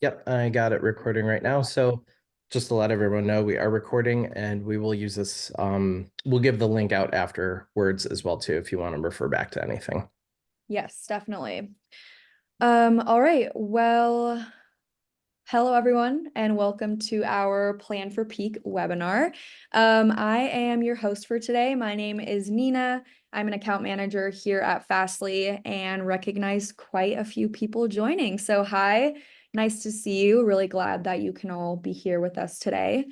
Yep, I got it recording right now. So just to let everyone know, we are recording and we will use this. We'll give the link out afterwards as well too, if you want to refer back to anything. Yes, definitely. All right. Well, hello everyone, and welcome to our Plan for Peak webinar. I am your host for today. My name is Nina. I'm an account manager here at Fastly and recognize quite a few people joining. So hi, nice to see you. Really glad that you can all be here with us today.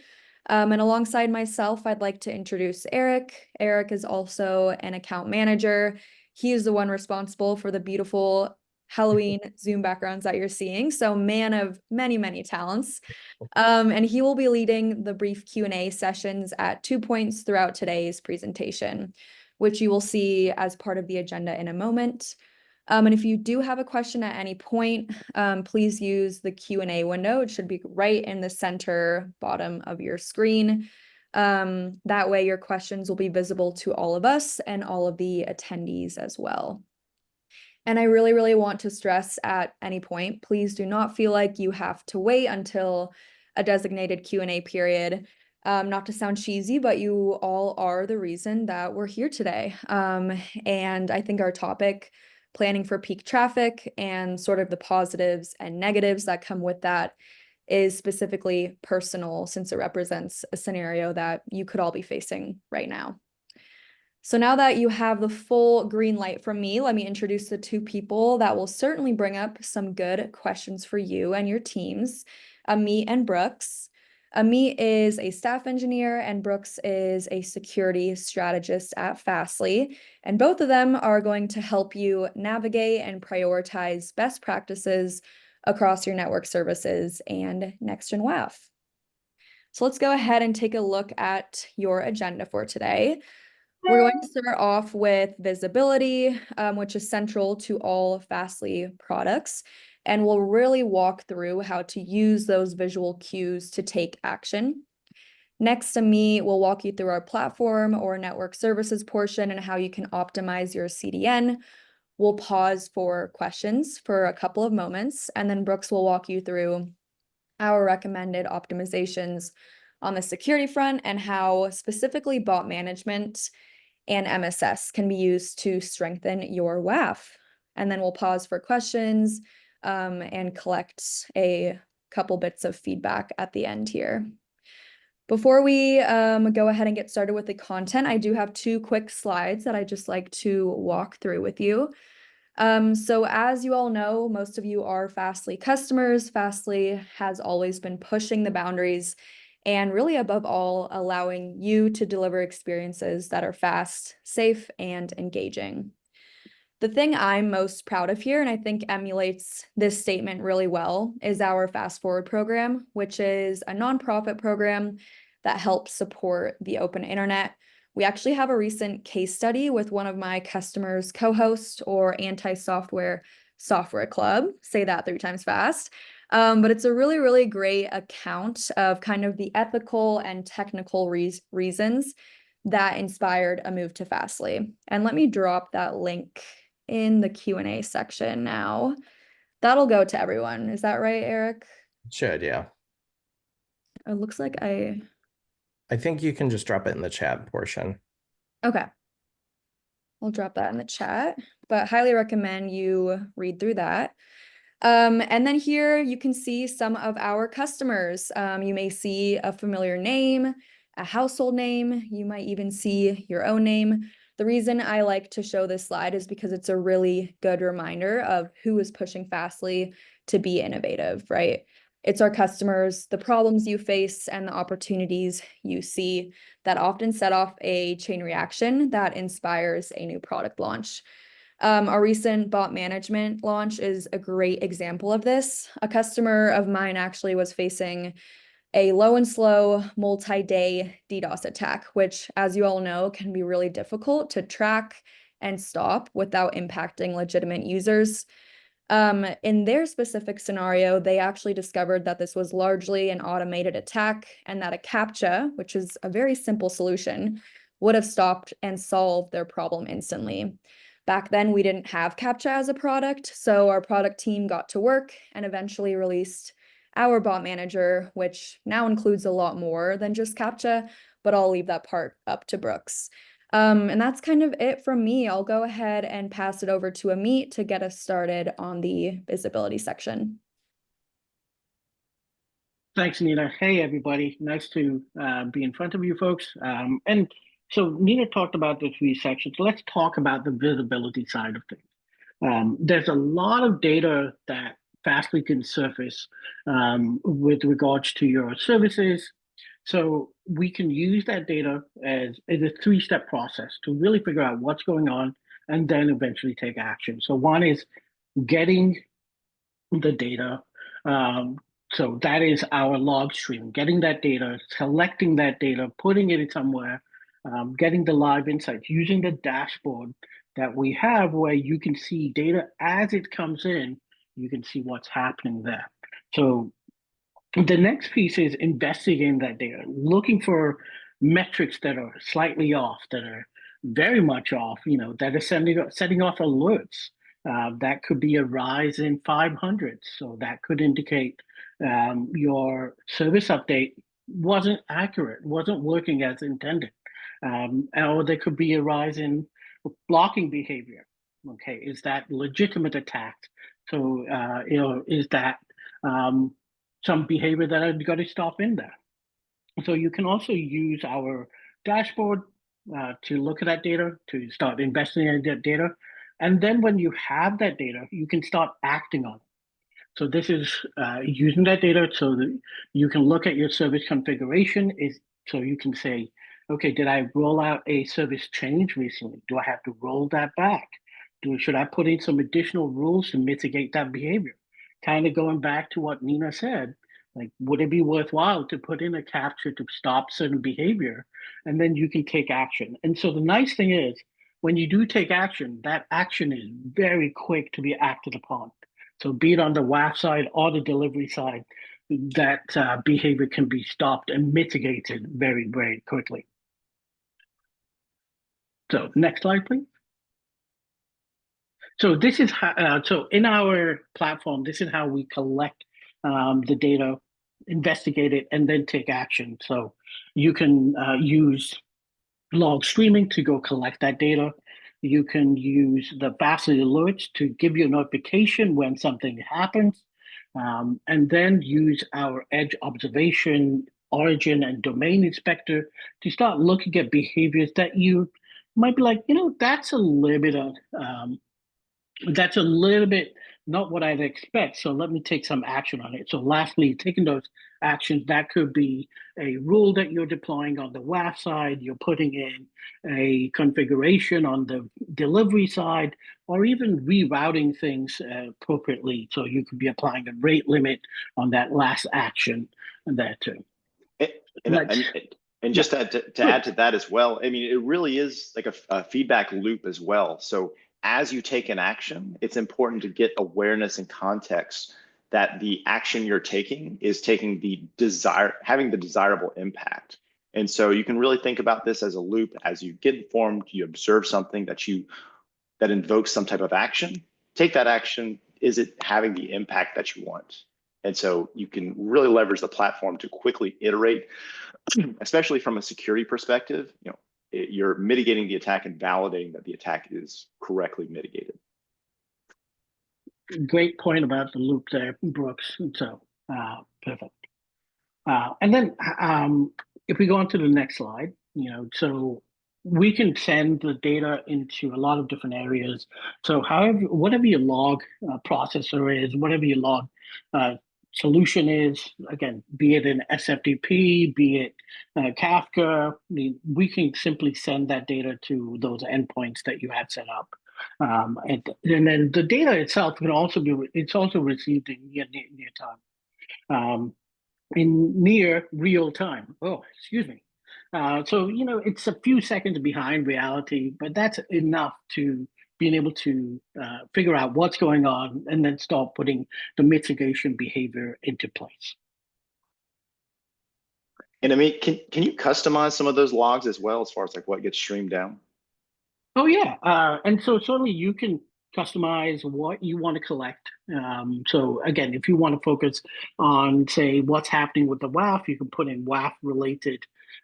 And alongside myself, I'd like to introduce Eric. Eric is also an account manager. He is the one responsible for the beautiful Halloween Zoom backgrounds that you're seeing. So man of many, many talents. And he will be leading the brief Q&A sessions at 2 points throughout today's presentation, which you will see as part of the agenda in a moment. And if you do have a question at any point, please use the Q&A window. It should be right in the center bottom of your screen. That way your questions will be visible to all of us and all of the attendees as well. And I really, really want to stress at any point, please do not feel like you have to wait until a designated Q&A period. Not to sound cheesy, but you all are the reason that we're here today. And I think our topic, planning for peak traffic and sort of the positives and negatives that come with that, is specifically personal since it represents a scenario that you could all be facing right now. So now that you have the full green light from me, let me introduce the two people that will certainly bring up some good questions for you and your teams, Ameet and Brooks. Ameet is a staff engineer and Brooks is a security strategist at Fastly. And both of them are going to help you navigate and prioritize best practices across your network services and Next-Gen WAF. So let's go ahead and take a look at your agenda for today. We're going to start off with visibility, which is central to all Fastly products. And we'll really walk through how to use those visual cues to take action. Next, Ameet will walk you through our platform or network services portion and how you can optimize your CDN. We'll pause for questions for a couple of moments, and then Brooks will walk you through our recommended optimizations on the security front and how specifically bot management and MSS can be used to strengthen your WAF. And then we'll pause for questions and collect a couple bits of feedback at the end here. Before we go ahead and get started with the content, I do have two quick slides that I'd just like to walk through with you. So as you all know, most of you are Fastly customers. Fastly has always been pushing the boundaries and really above all, allowing you to deliver experiences that are fast, safe, and engaging. The thing I'm most proud of here, and I think emulates this statement really well, is our Fast Forward program, which is a nonprofit program that helps support the open internet. We actually have a recent case study with one of my customers' co-host or anti-software software club. Say that 3 times fast. But it's a really, really great account of kind of the ethical and technical reasons that inspired a move to Fastly. And let me drop that link in the Q&A section now. That'll go to everyone. Is that right, Eric? Should, yeah. It looks like I think you can just drop it in the chat portion. Okay. I'll drop that in the chat, but highly recommend you read through that. And then here you can see some of our customers. You may see a familiar name, a household name. You might even see your own name. The reason I like to show this slide is because it's a really good reminder of who is pushing Fastly to be innovative, right? It's our customers, the problems you face, and the opportunities you see that often set off a chain reaction that inspires a new product launch. Our recent bot management launch is a great example of this. A customer of mine actually was facing a low and slow multi-day DDoS attack, which, as you all know, can be really difficult to track and stop without impacting legitimate users. In their specific scenario, they actually discovered that this was largely an automated attack and that a CAPTCHA, which is a very simple solution, would have stopped and solved their problem instantly. Back then, we didn't have CAPTCHA as a product, so our product team got to work and eventually released our bot manager, which now includes a lot more than just CAPTCHA, but I'll leave that part up to Brooks. And that's kind of it from me. I'll go ahead and pass it over to Ameet to get us started on the visibility section. Thanks, Nina. Hey, everybody. Nice to be in front of you folks. And so Nina talked about the three sections. Let's talk about the visibility side of things. There's a lot of data that Fastly can surface with regards to your services. So we can use that data as a three-step process to really figure out what's going on and then eventually take action. So one is getting the data. So that is our log stream, getting that data, collecting that data, putting it somewhere, getting the live insights, using the dashboard that we have where you can see data as it comes in, you can see what's happening there. So the next piece is investigating that data, looking for metrics that are slightly off, that are very much off, that are setting off alerts. That could be a rise in 500. So that could indicate your service update wasn't accurate, wasn't working as intended. Or there could be a rise in blocking behavior. Okay, is that legitimate attack? So, is that some behavior that I've got to stop in there? So you can also use our dashboard to look at that data, to start investigating that data. And then when you have that data, you can start acting on it. So this is using that data so that you can look at your service configuration. So you can say, okay, did I roll out a service change recently? Do I have to roll that back? Should I put in some additional rules to mitigate that behavior? Kind of going back to what Nina said, like, would it be worthwhile to put in a capture to stop certain behavior? And then you can take action. And so the nice thing is, when you do take action, that action is very quick to be acted upon. So be it on the WAF side or the delivery side, that behavior can be stopped and mitigated very, very quickly. So next slide, please. So this is how, so in our platform, this is how we collect the data, investigate it, and then take action. So you can use log streaming to go collect that data. You can use the Fastly alerts to give you a notification when something happens, and then use our edge observation, origin, and domain inspector to start looking at behaviors that you might be like, that's a little bit of not what I'd expect. So let me take some action on it. So lastly, taking those actions, that could be a rule that you're deploying on the WAF side, you're putting in a configuration on the delivery side, or even rerouting things appropriately. So you could be applying a rate limit on that last action there too. And just to add to that as well, I mean, it really is like a feedback loop as well. So as you take an action, it's important to get awareness and context that the action you're taking is having the desirable impact. And so you can really think about this as a loop. As you get informed, you observe something that invokes some type of action, take that action. Is it having the impact that you want? And so you can really leverage the platform to quickly iterate, especially from a security perspective. You're mitigating the attack and validating that the attack is correctly mitigated. Great point about the loop there, Brooks. So perfect. And then if we go on to the next slide, so we can send the data into a lot of different areas. So whatever your log processor is, whatever your log solution is, again, be it an SFTP, be it Kafka, we can simply send that data to those endpoints that you have set up. And then the data itself can also it's also received in near time, in near real time. Oh, excuse me. So, it's a few seconds behind reality, but that's enough to being able to figure out what's going on and then start putting the mitigation behavior into place. And Ameet, can you customize some of those logs as well, as far as like what gets streamed down? Oh yeah, and so certainly you can customize what you want to collect. So again, if you want to focus on, say, what's happening with the WAF, you can put in WAF related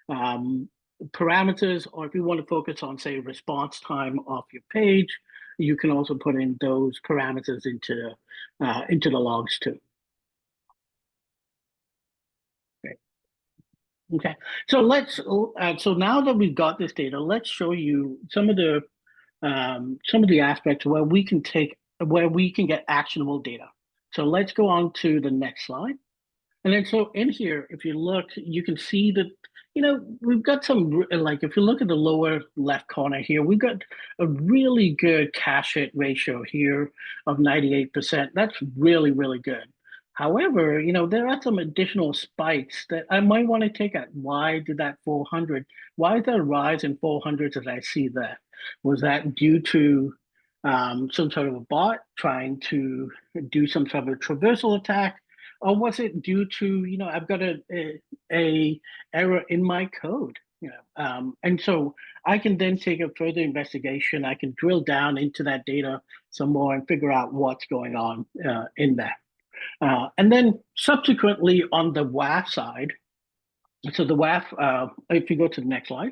parameters, or if you want to focus on, say, response time of your page, you can also put in those parameters into the logs too. Okay, so let's so now that we've got this data, let's show you some of the aspects where we can get actionable data. So let's go on to the next slide. And then so in here, if you look, you can see that, we've got some, like if you look at the lower left corner here, we've got a really good cache hit ratio here of 98%. That's really, really good. However, there are some additional spikes that I might want to take at. Why did that 400? Why is there a rise in 400s as I see that? Was that due to some sort of a bot trying to do some sort of a traversal attack? Or was it due to, I've got a error in my code? And so I can then take a further investigation. I can drill down into that data some more and figure out what's going on in that. And then subsequently on the WAF side, so the WAF, if you go to the next slide,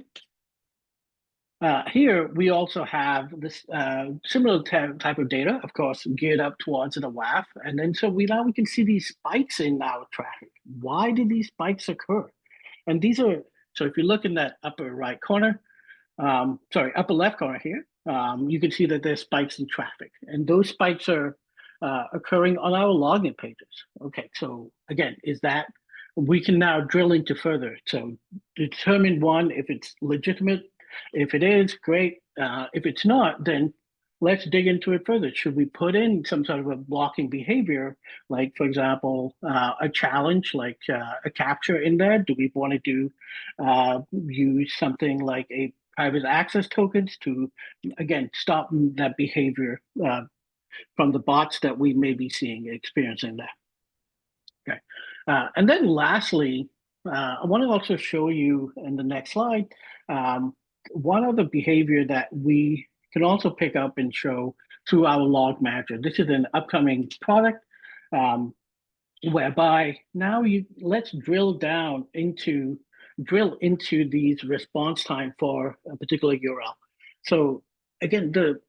here we also have this similar type of data, of course, geared up towards the WAF. And then so now we can see these spikes in our traffic. Why did these spikes occur? And these are, so if you look in that upper right corner, upper left corner here, you can see that there's spikes in traffic. And those spikes are occurring on our login pages. Okay, so again, we can now drill into further. So determine one, if it's legitimate. If it is, great. If it's not, then let's dig into it further. Should we put in some sort of a blocking behavior, like, for example, a challenge, like a capture in there? Do we want to use something like a private access tokens to, again, stop that behavior from the bots that we may be experiencing that? Okay. And then lastly, I want to also show you in the next slide, one other behavior that we can also pick up and show through our log manager. This is an upcoming product whereby now let's drill into these response time for a particular URL. So again, the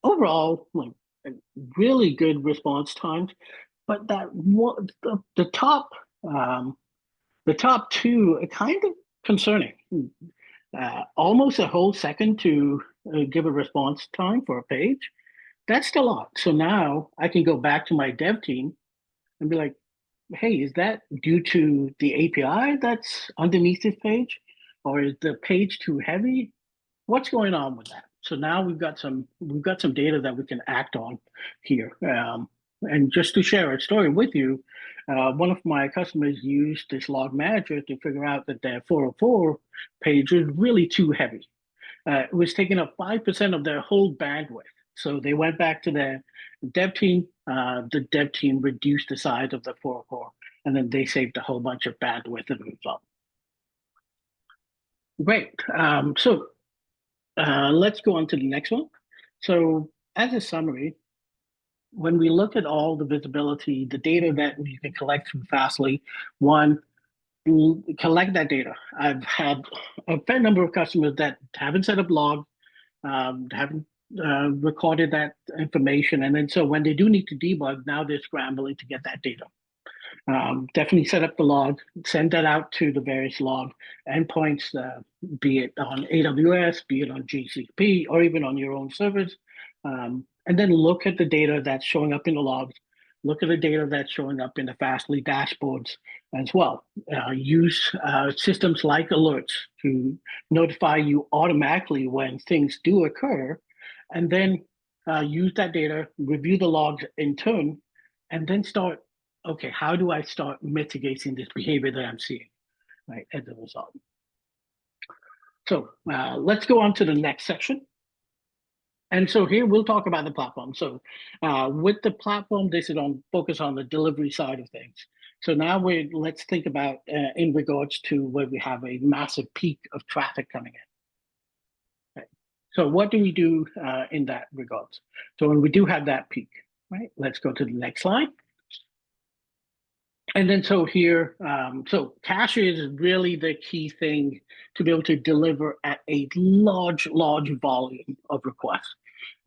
overall really good response times, but the top two are kind of concerning. Almost a whole second to give a response time for a page. That's a lot. So now I can go back to my dev team and be like, hey, is that due to the API that's underneath this page? Or is the page too heavy? What's going on with that? So now we've got some data that we can act on here. And just to share a story with you, one of my customers used this log manager to figure out that their 404 page was really too heavy. It was taking up 5% of their whole bandwidth. So they went back to their dev team. The dev team reduced the size of the 404, and then they saved a whole bunch of bandwidth as a result. Great. So let's go on to the next one. So as a summary, when we look at all the visibility, the data that you can collect from Fastly, one, collect that data. I've had a fair number of customers that haven't set up log, haven't recorded that information. And then so when they do need to debug, now they're scrambling to get that data. Definitely set up the log, send that out to the various log endpoints, be it on AWS, be it on GCP, or even on your own servers. And then look at the data that's showing up in the logs, look at the data that's showing up in the Fastly dashboards as well. Use systems like alerts to notify you automatically when things do occur, and then use that data, review the logs in turn, and then start, okay, how do I start mitigating this behavior that I'm seeing, right, as a result? So let's go on to the next section. And so here we'll talk about the platform. So with the platform, this is focus on the delivery side of things. So now let's think about in regards to where we have a massive peak of traffic coming in. Right. So what do we do in that regards? So when we do have that peak, right? Let's go to the next slide. And then so here, so cache is really the key thing to be able to deliver at a large volume of requests.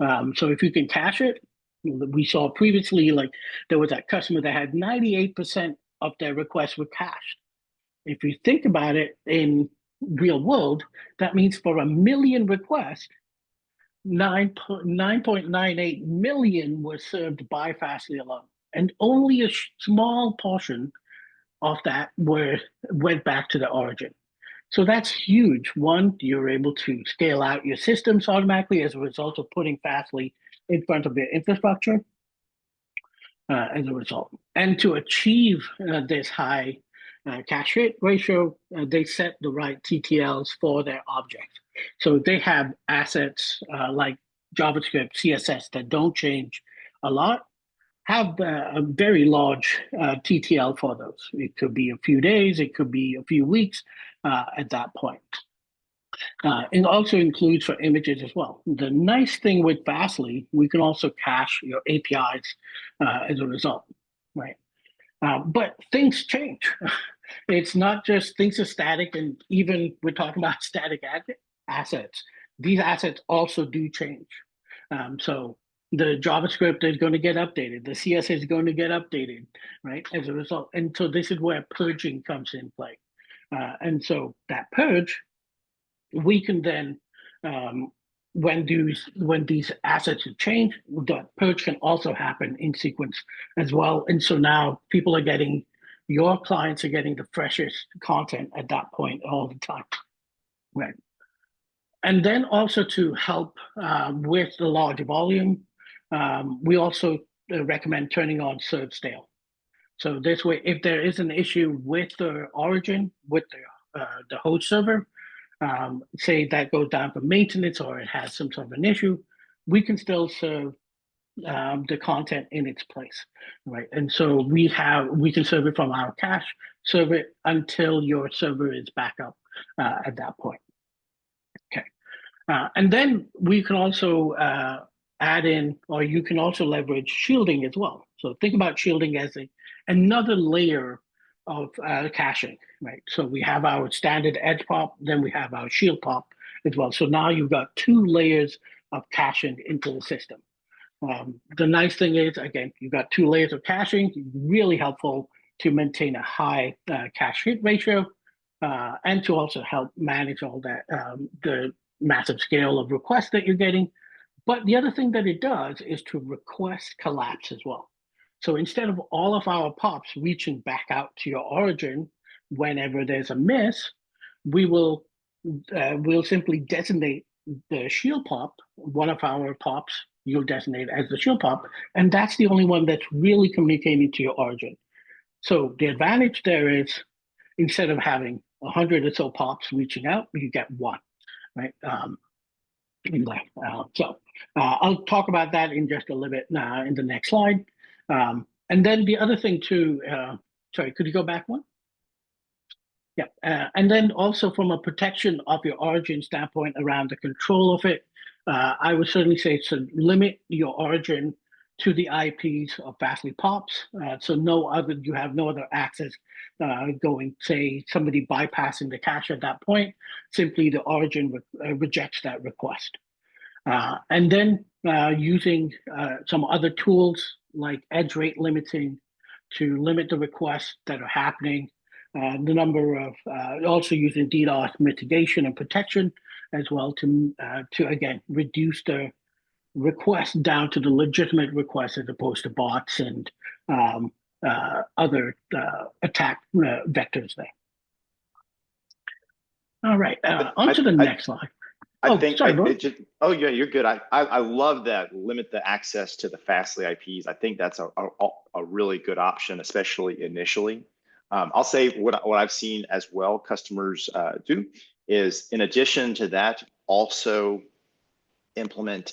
So if you can cache it, we saw previously, like there was that customer that had 98% of their requests were cached. If you think about it in real world, that means for 1 million requests, 9.98 million were served by Fastly alone. And only a small portion of that went back to the origin. So that's huge. One, you're able to scale out your systems automatically as a result of putting Fastly in front of your infrastructure as a result. And to achieve this high cache hit ratio, they set the right TTLs for their objects. So they have assets like JavaScript, CSS that don't change a lot, have a very large TTL for those. It could be a few days, it could be a few weeks at that point. It also includes for images as well. The nice thing with Fastly, we can also cache your APIs as a result, right? But things change. It's not just things are static, and even we're talking about static assets. These assets also do change. So the JavaScript is going to get updated. The CSS is going to get updated, right? As a result. And so this is where purging comes in play. And so that purge, we can then, when these assets change, the purge can also happen in sequence as well. And so now your clients are getting the freshest content at that point all the time, right? And then also to help with the large volume, we also recommend turning on serve stale. So this way, if there is an issue with the origin, with the host server, say that goes down for maintenance or it has some sort of an issue, we can still serve the content in its place, right? And so we can serve it from our cache, serve it until your server is back up at that point. Okay, and then we can also add in, or you can also leverage shielding as well. So think about shielding as another layer of caching, right? So we have our standard edge pop, then we have our shield pop as well. So now you've got 2 layers of caching into the system. The nice thing is, again, you've got 2 layers of caching, really helpful to maintain a high cache hit ratio and to also help manage all that, the massive scale of requests that you're getting. But the other thing that it does is to request collapse as well. So instead of all of our pops reaching back out to your origin whenever there's a miss, we'll simply designate the shield pop, one of our pops you'll designate as the shield pop, and that's the only one that's really communicating to your origin. So the advantage there is, instead of having 100 or so pops reaching out, you get 1, right? I'll talk about that in just a little bit in the next slide. And then the other thing too, sorry, could you go back one? Yeah, and then also from a protection of your origin standpoint around the control of it, I would certainly say to limit your origin to the IPs of Fastly pops. So you have no other access going, say, somebody bypassing the cache at that point, simply the origin rejects that request. And then using some other tools like edge rate limiting to limit the requests that are happening, the number of, also using DDoS mitigation and protection as well to again, reduce the request down to the legitimate requests as opposed to bots and other attack vectors there. All right, on to the next slide. I think oh yeah, you're good. I love that, limit the access to the Fastly IPs. I think that's a really good option, especially initially. I'll say what I've seen as well customers do is, in addition to that, also implement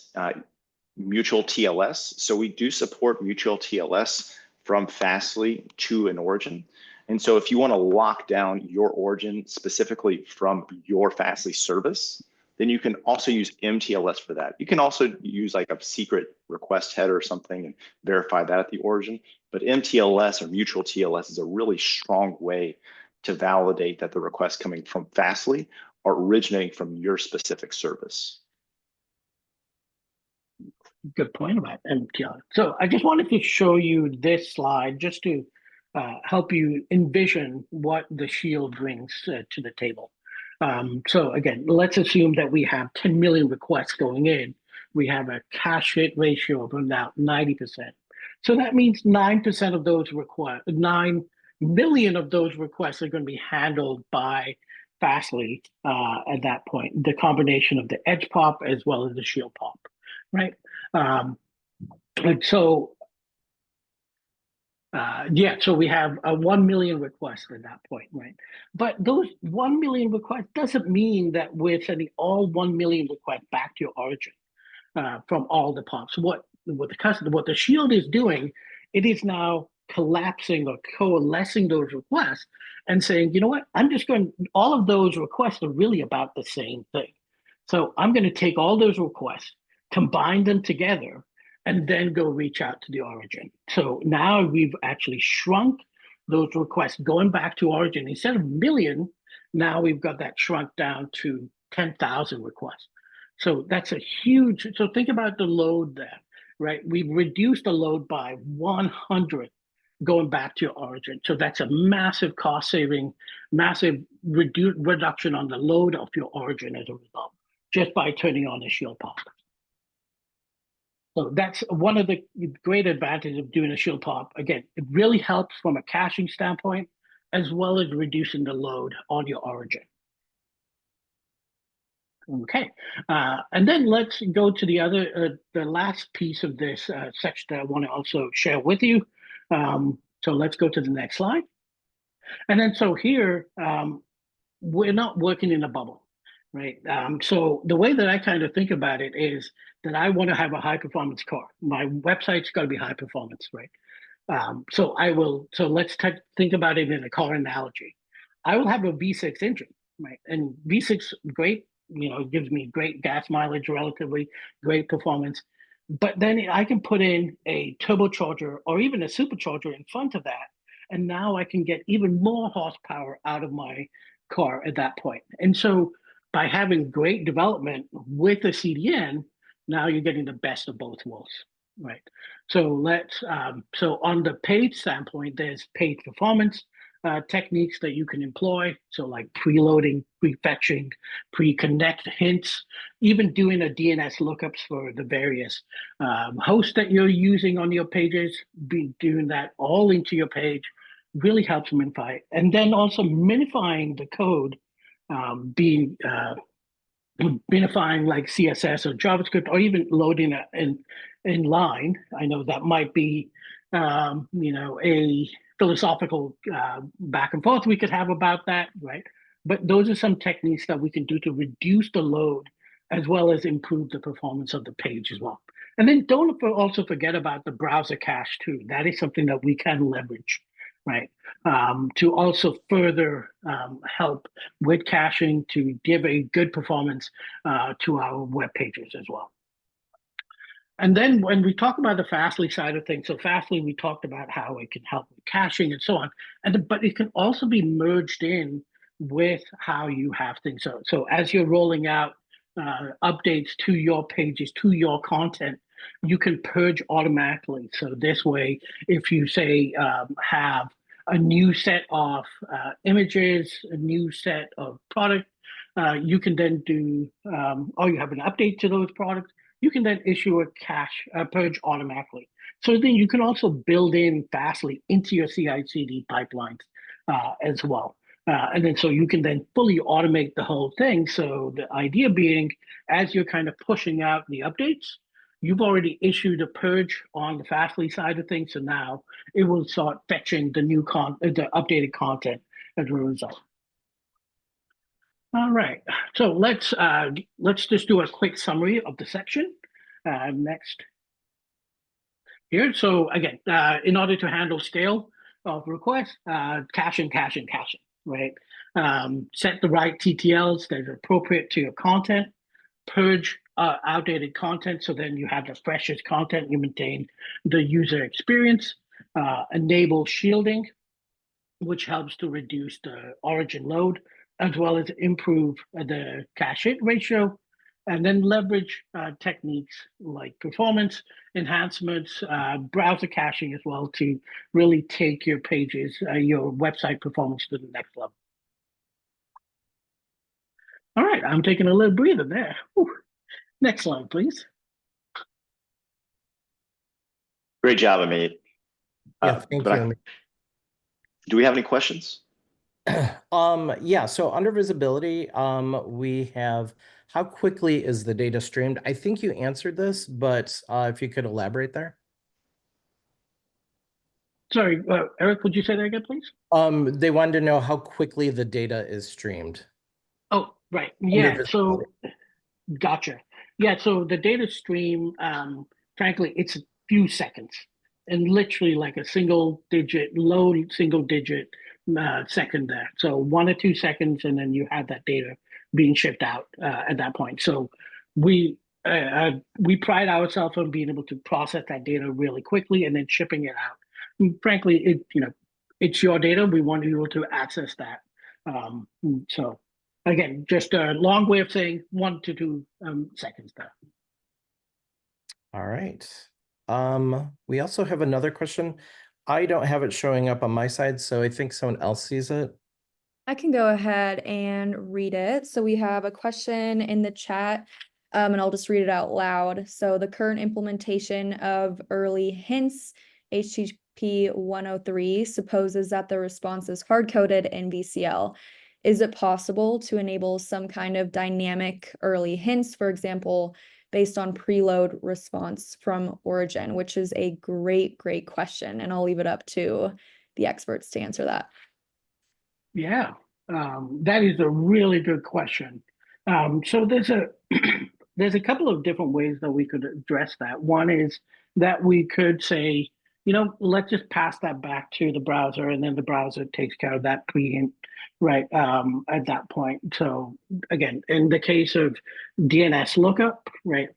mutual TLS. So we do support mutual TLS from Fastly to an origin. And so if you want to lock down your origin specifically from your Fastly service, then you can also use MTLS for that. You can also use like a secret request header or something and verify that at the origin. But MTLS or mutual TLS is a really strong way to validate that the requests coming from Fastly are originating from your specific service. Good point about MTLS. So I just wanted to show you this slide just to help you envision what the shield brings to the table. So again, let's assume that we have 10 million requests going in. We have a cache hit ratio of about 90%. So that means 9% of those requests, 9 million of those requests are going to be handled by Fastly at that point, the combination of the edge pop as well as the shield pop, right? So we have a 1 million requests at that point, right? But those 1 million requests doesn't mean that we're sending all 1 million requests back to your origin from all the pops. What the shield is doing, it is now collapsing or coalescing those requests and saying, you know what, all of those requests are really about the same thing. So I'm going to take all those requests, combine them together, and then go reach out to the origin. So now we've actually shrunk those requests going back to origin. Instead of million, now we've got that shrunk down to 10,000 requests. So that's a huge, so think about the load there, right? We've reduced the load by 100 going back to your origin. So that's a massive cost saving, massive reduction on the load of your origin as a result, just by turning on the shield pop. So that's one of the great advantages of doing a shield pop. Again, it really helps from a caching standpoint, as well as reducing the load on your origin. Okay, and then let's go to the last piece of this section that I want to also share with you. So let's go to the next slide. And then so here, we're not working in a bubble, right? So the way that I kind of think about it is that I want to have a high performance car. My website's got to be high performance, right? So let's think about it in a car analogy. I will have a V6 engine, right? And V6, great, it gives me great gas mileage, relatively great performance. But then I can put in a turbocharger or even a supercharger in front of that. And now I can get even more horsepower out of my car at that point. And so by having great development with a CDN, now you're getting the best of both worlds, right? So so on the page standpoint, there's page performance techniques that you can employ. So like preloading, prefetching, pre-connect hints, even doing a DNS lookups for the various hosts that you're using on your pages, doing that all into your page really helps minify. And then also minifying the code, minifying like CSS or JavaScript, or even loading it in line. I know that might be, a philosophical back and forth we could have about that, right? But those are some techniques that we can do to reduce the load as well as improve the performance of the page as well. And then don't also forget about the browser cache too. That is something that we can leverage, right? To also further help with caching to give a good performance to our web pages as well. And then when we talk about the Fastly side of things, so Fastly, we talked about how it can help with caching and so on, but it can also be merged in with how you have things. So as you're rolling out updates to your pages, to your content, you can purge automatically. So this way, if you say have a new set of images, a new set of product, you can then do, or you have an update to those products, you can then issue a cache purge automatically. So then you can also build in Fastly into your CI/CD pipelines as well. And then so you can then fully automate the whole thing. So the idea being, as you're kind of pushing out the updates, you've already issued a purge on the Fastly side of things. So now it will start fetching the the updated content as a result. All right, so let's just do a quick summary of the section next here. So again, in order to handle scale of requests, caching, right? Set the right TTLs that are appropriate to your content. purge outdated content, so then you have the freshest content, you maintain the user experience, enable shielding, which helps to reduce the origin load, as well as improve the cache hit ratio, and then leverage techniques like performance enhancements, browser caching as well, to really take your pages, your website performance to the next level. All right, I'm taking a little breather there. Whew. Next slide, please. Great job, Ameet. Yeah, thank but you. Do we have any questions? Yeah, so under visibility, we have how quickly is the data streamed? I think you answered this, but if you could elaborate there. Sorry, Eric, would you say that again, please? They wanted to know how quickly the data is streamed. Oh, right. Under Yeah, so visibility. gotcha. Yeah, so the data stream, frankly, it's a few seconds, and literally like a low single digit second there. So 1 or 2 seconds, and then you have that data being shipped out at that point. So we pride ourselves on being able to process that data really quickly and then shipping it out. And frankly, it's your data. We want you able to access that. So again, just a long way of saying 1 to 2 seconds there. All right. We also have another question. I don't have it showing up on my side, so I think someone else sees it. I can go ahead and read it. So we have a question in the chat, and I'll just read it out loud. So the current implementation of early hints, HTTP 103, supposes that the response is hard-coded in VCL. Is it possible to enable some kind of dynamic early hints, for example, based on preload response from origin, which is a great question. And I'll leave it up to the experts to answer that. Yeah, that is a really good question. So there's a couple of different ways that we could address that. One is that we could say, let's just pass that back to the browser, and then the browser takes care of that pre-hint, right, at that point. So again, in the case of DNS lookup, right,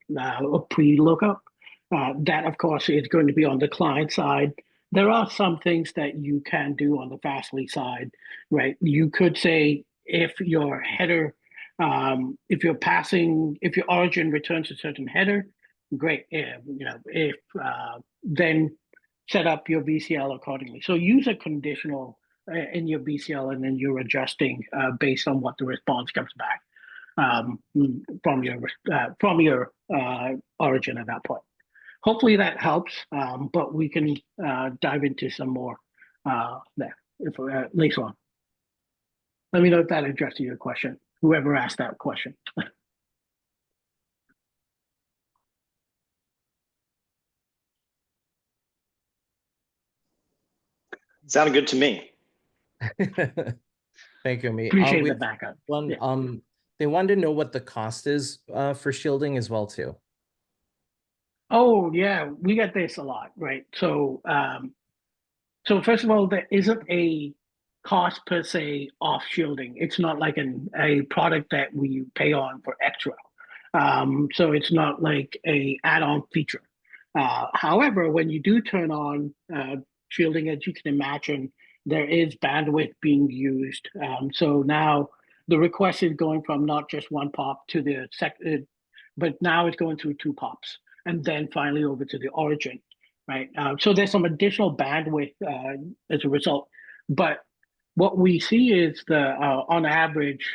or pre-lookup, that of course is going to be on the client side. There are some things that you can do on the Fastly side, right? You could say if your header, if your origin returns a certain header, great. Then set up your VCL accordingly. So use a conditional in your VCL, and then you're adjusting based on what the response comes back from your origin at that point. Hopefully that helps, but we can dive into some more there later on. Let me know if that addresses your question, whoever asked that question. Sounded good to me. Thank you, Ameet. Appreciate the backup. They wanted to know what the cost is for shielding as well too. Oh yeah, we get this a lot, right? So so first of all, there isn't a cost per se off shielding. It's not like a product that we pay on for extra. So it's not like a add-on feature. However, when you do turn on shielding, as you can imagine, there is bandwidth being used. So now the request is going from not just 1 pop to the second, but now it's going through 2 pops, and then finally over to the origin, right? So there's some additional bandwidth as a result. But what we see is on average,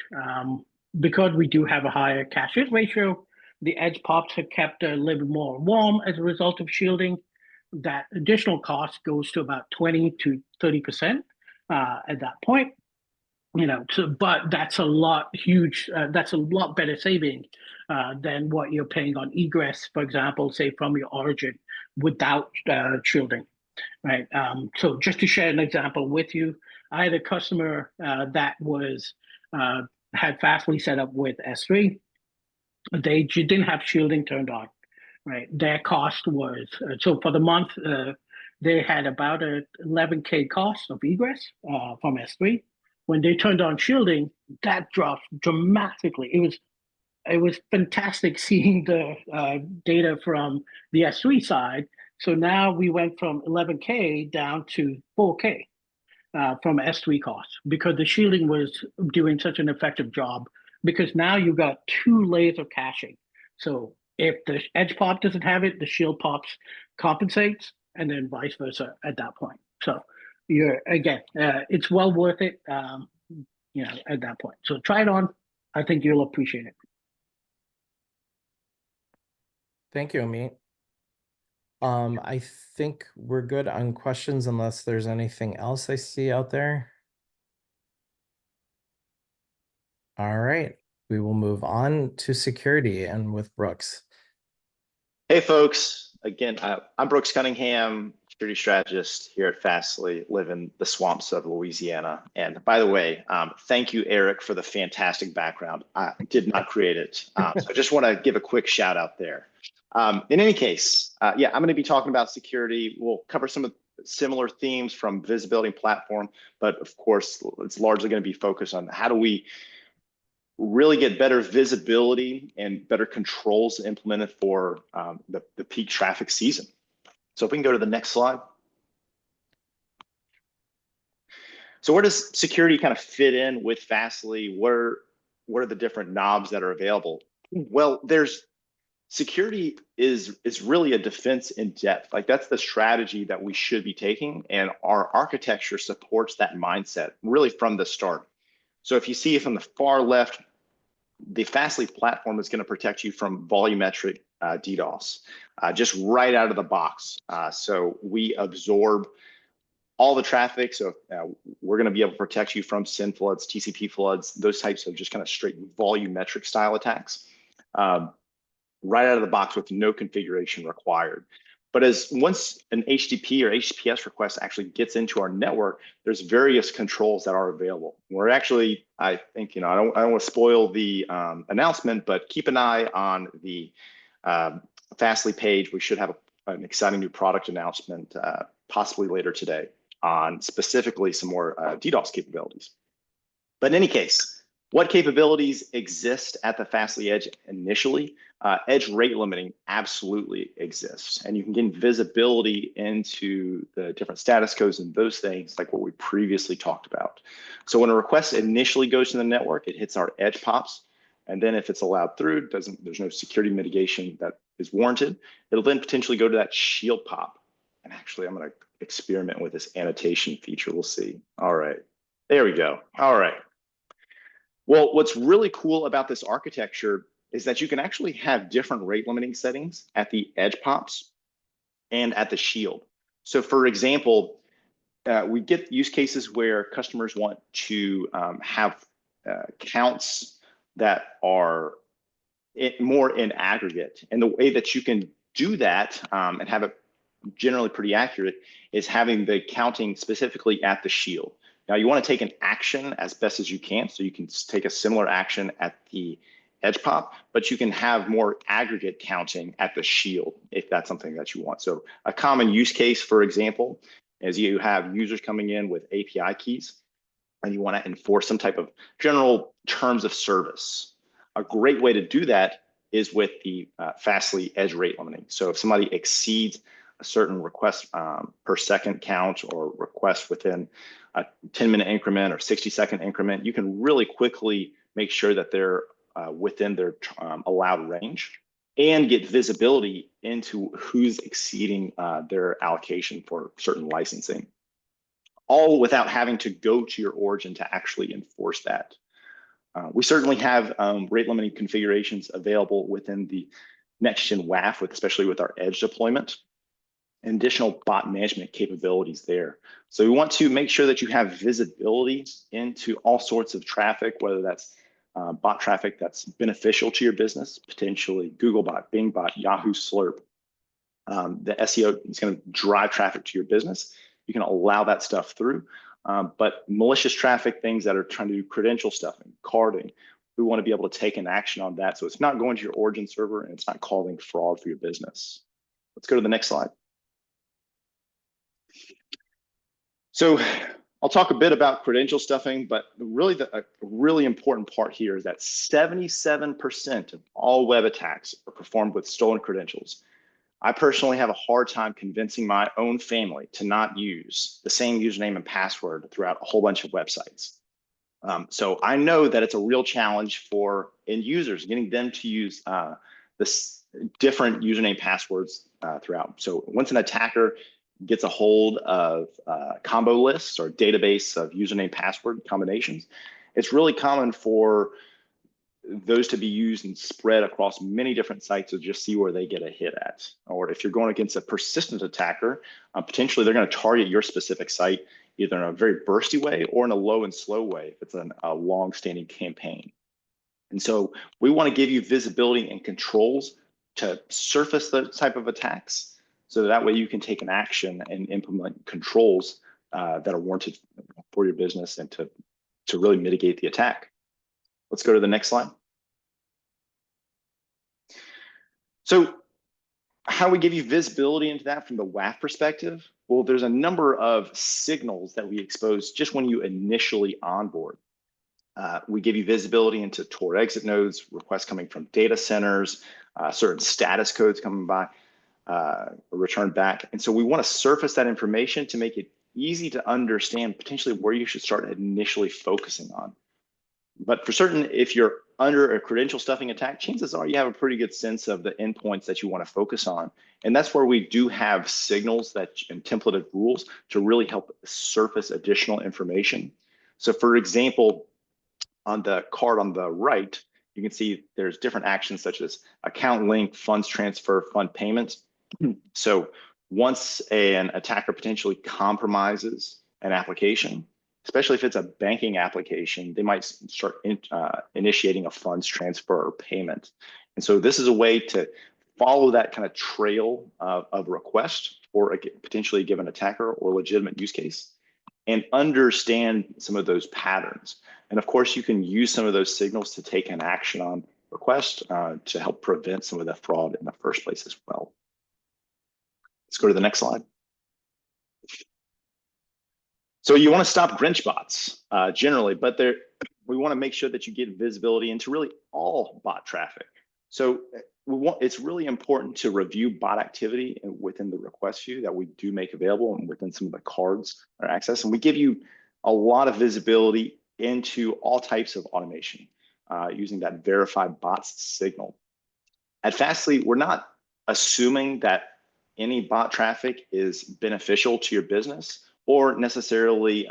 because we do have a higher cache hit ratio, the edge pops have kept a little bit more warm as a result of shielding. That additional cost goes to about 20 to 30% at that point. But that's a lot that's a lot better saving than what you're paying on egress, for example, say from your origin without shielding, right? So just to share an example with you, I had a customer that had Fastly set up with S3. They didn't have shielding turned on, right? Their cost was, so for the month, they had about a 11K cost of egress from S3. When they turned on shielding, that dropped dramatically. It was it was fantastic seeing the data from the S3 side. So now we went from 11K down to 4K from S3 costs because the shielding was doing such an effective job. Because now you've got 2 layers of caching. So if the edge pop doesn't have it, the shield pops compensates, and then vice versa at that point. So you're again, it's well worth it. At that point. So try it on. I think you'll appreciate it. Thank you, Ameet. I think we're good on questions unless there's anything else I see out there. All right, we will move on to security and with Brooks. Hey, folks. Again, I'm Brooks Cunningham, security strategist here at Fastly, live in the swamps of Louisiana. And by the way, thank you, Eric, for the fantastic background. I did not create it. So I just want to give a quick shout out there. In any case, yeah, I'm going to be talking about security. We'll cover some of similar themes from visibility and platform, but of course, it's largely going to be focused on how do we really get better visibility and better controls implemented for the peak traffic season. So if we can go to the next slide. So where does security kind of fit in with Fastly? What are the different knobs that are available? Well, security is really a defense in depth. Like that's the strategy that we should be taking, and our architecture supports that mindset really from the start. So if you see from the far left, the Fastly platform is going to protect you from volumetric DDoS, just right out of the box. So we absorb all the traffic. So we're going to be able to protect you from SYN floods, TCP floods, those types of just kind of straight volumetric style attacks, right out of the box with no configuration required. But once an HTTP or HTTPS request actually gets into our network, there's various controls that are available. We're actually, I think, I don't want to spoil the announcement, but keep an eye on the Fastly page. We should have an exciting new product announcement possibly later today on specifically some more DDoS capabilities. But in any case, what capabilities exist at the Fastly Edge initially? Edge rate limiting absolutely exists, and you can get visibility into the different status codes and those things like what we previously talked about. So when a request initially goes to the network, it hits our edge pops, and then if it's allowed through, there's no security mitigation that is warranted, it'll then potentially go to that shield pop. And actually, I'm going to experiment with this annotation feature. We'll see. All right, there we go. All right. Well, what's really cool about this architecture is that you can actually have different rate limiting settings at the edge pops and at the shield. So for example, we get use cases where customers want to have counts that are more in aggregate. And the way that you can do that and have it generally pretty accurate is having the counting specifically at the shield. Now you want to take an action as best as you can, so you can take a similar action at the edge pop, but you can have more aggregate counting at the shield if that's something that you want. So a common use case, for example, is you have users coming in with API keys and you want to enforce some type of general terms of service. A great way to do that is with the Fastly Edge rate limiting. So if somebody exceeds a certain request per second count or request within a 10-minute increment or 60-second increment, you can really quickly make sure that they're within their allowed range and get visibility into who's exceeding their allocation for certain licensing, all without having to go to your origin to actually enforce that. We certainly have rate limiting configurations available within the next-gen WAF, especially with our edge deployment, and additional bot management capabilities there. So we want to make sure that you have visibility into all sorts of traffic, whether that's bot traffic that's beneficial to your business, potentially Googlebot, Bingbot, Yahoo Slurp. The SEO is going to drive traffic to your business. You can allow that stuff through, but malicious traffic, things that are trying to do credential stuffing, carding, we want to be able to take an action on that. So it's not going to your origin server and it's not causing fraud for your business. Let's go to the next slide. So I'll talk a bit about credential stuffing, but really a really important part here is that 77% of all web attacks are performed with stolen credentials. I personally have a hard time convincing my own family to not use the same username and password throughout a whole bunch of websites. So I know that it's a real challenge for end users, getting them to use this different username passwords throughout. So once an attacker gets a hold of combo lists or database of username password combinations, it's really common for those to be used and spread across many different sites to just see where they get a hit at. Or if you're going against a persistent attacker, potentially they're going to target your specific site either in a very bursty way or in a low and slow way if it's a long-standing campaign. And so we want to give you visibility and controls to surface those type of attacks, so that way you can take an action and implement controls that are warranted for your business and to really mitigate the attack. Let's go to the next slide. So how we give you visibility into that from the WAF perspective? Well, there's a number of signals that we expose just when you initially onboard. We give you visibility into Tor exit nodes, requests coming from data centers, certain status codes coming by, returned back. And so we want to surface that information to make it easy to understand potentially where you should start initially focusing on. But for certain, if you're under a credential stuffing attack, chances are you have a pretty good sense of the endpoints that you want to focus on. And that's where we do have signals and templated rules to really help surface additional information. So for example, on the card on the right, you can see there's different actions such as account link, funds transfer, fund payments. So once an attacker potentially compromises an application, especially if it's a banking application, they might start initiating a funds transfer or payment. And so this is a way to follow that kind of trail of request for a potentially given attacker or legitimate use case and understand some of those patterns. And of course, you can use some of those signals to take an action on request to help prevent some of the fraud in the first place as well. Let's go to the next slide. So you want to stop Grinch bots generally, but we want to make sure that you get visibility into really all bot traffic. So it's really important to review bot activity within the request view that we do make available and within some of the cards or access. And we give you a lot of visibility into all types of automation using that verified bots signal. At Fastly, we're not assuming that any bot traffic is beneficial to your business or necessarily